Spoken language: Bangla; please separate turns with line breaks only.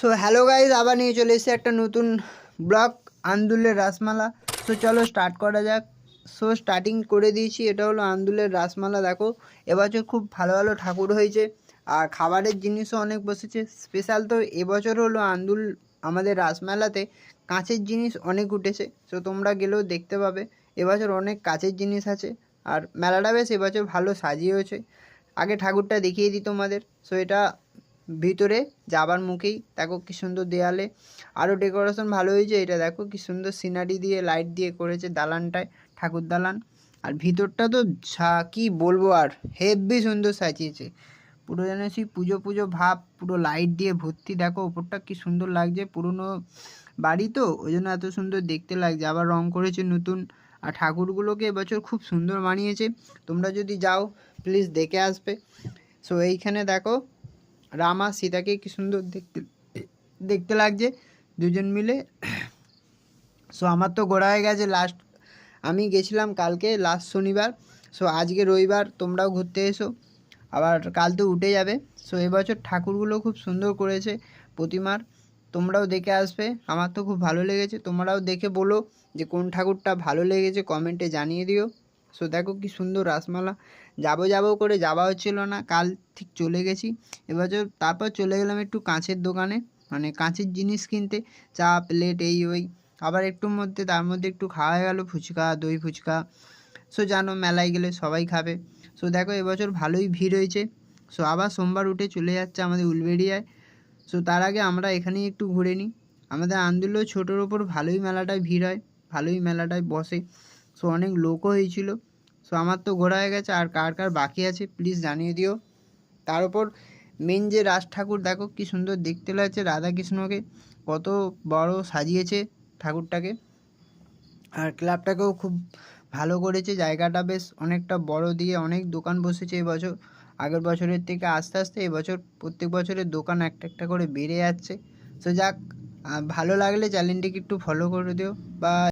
সো হ্যালো গাইজ, আবার নিয়ে চলে এসেছে একটা নতুন ব্লগ আন্দুলের রাসমালা। সো চলো স্টার্ট করা যাক। সো স্টার্টিং করে দিয়েছি। এটা হলো আন্দুলের রাসমালা। দেখো এবছর খুব ভালো ভালো ঠাকুর হয়েছে আর খাবারের জিনিসও অনেক বসেছে। স্পেশাল তো এবছর হলো আন্দুল আমাদের রাসমেলাতে কাঁচের জিনিস অনেক উঠেছে। সো তোমরা গেলেও দেখতে পাবে এবছর অনেক কাঁচের জিনিস আছে। আর মেলাটা বেশ এবছর ভালো সাজিয়েছে। আগে ঠাকুরটা দেখিয়ে দিই তোমাদের। সো এটা ভিতরে যাবার মুখেই দেখো কি সুন্দর দেয়ালে আরও ডেকোরেশন ভালো হয়েছে। এটা দেখো কি সুন্দর সিনারি দিয়ে লাইট দিয়ে করেছে দালানটায়, ঠাকুর দালান। আর ভিতরটা তো কি বলবো, আর হেভি সুন্দর সাজিয়েছে। পুরো যেন সেই পুজো পুজো ভাব, পুরো লাইট দিয়ে ভর্তি। দেখো ওপরটা কি সুন্দর লাগছে, পুরনো বাড়ি তো ওই জন্য এত সুন্দর দেখতে লাগছে। আবার রং করেছে নতুন। আর ঠাকুরগুলোকে এবছর খুব সুন্দর বানিয়েছে। তোমরা যদি যাও প্লিজ দেখে আসবে। সো এইখানে দেখো রাম আর সীতাকে কি সুন্দর দেখতে দেখতে লাগছে দুজন মিলে। সো আমার তো ঘোরা হয়ে গেছে। আমি গেছিলাম কালকে লাস্ট শনিবার। সো আজকে রবিবার, তোমরাও ঘুরতে এসো। আবার কাল তো উঠে যাবে। সো এবছর ঠাকুরগুলো খুব সুন্দর করেছে প্রতিমার। তোমরাও দেখে আসবে। আমার তো খুব ভালো লেগেছে। তোমরাও দেখে বলো যে কোন ঠাকুরটা ভালো লেগেছে, কমেন্টে জানিয়ে দিও। সো দেখো কি সুন্দর রাসমালা। যাবো করে যাওয়া হচ্ছিল না, কাল ঠিক চলে গেছি এবছর। তারপর চলে গেলাম একটু কাঁচের দোকানে, মানে কাঁচের জিনিস কিনতে, চা প্লেট এই ওই। আবার তার মধ্যে একটু খাওয়া গেল ফুচকা, দই ফুচকা। সো জানো মেলায় গেলে সবাই খাবে। সো দেখো এবছর ভালোই ভিড় হয়েছে। সো আবার সোমবার উঠে চলে যাচ্ছে আমাদের উলবেড়িয়ায়। সো তার আগে আমরা এখানেই একটু ঘুরে নিই। আমাদের আন্দুলেও ছোটোর ওপর ভালোই মেলাটায় ভিড় হয়, ভালোই মেলাটায় বসে। সো অনেক লোকও হয়েছিল। সো আমার তো ঘোরা হয়ে গেছে। আর কার কার বাকি আছে প্লিজ জানিয়ে দিও। তার উপর মেন যে রাজ ঠাকুর, দেখো কি সুন্দর দেখতে লাগছে রাধাকৃষ্ণকে, কত বড় সাজিয়েছে ঠাকুরটাকে। আর ক্লাবটাকেও খুব ভালো করেছে, জায়গাটা বেশ অনেকটা বড় দিয়ে অনেক দোকান বসেছে এবছর। আগের বছরের থেকে আস্তে আস্তে এবছর প্রত্যেক বছরের দোকান একটা একটা করে বেড়ে যাচ্ছে। সো যাক, ভালো লাগলে চ্যানেলটিকে একটু ফলো করে দিও বা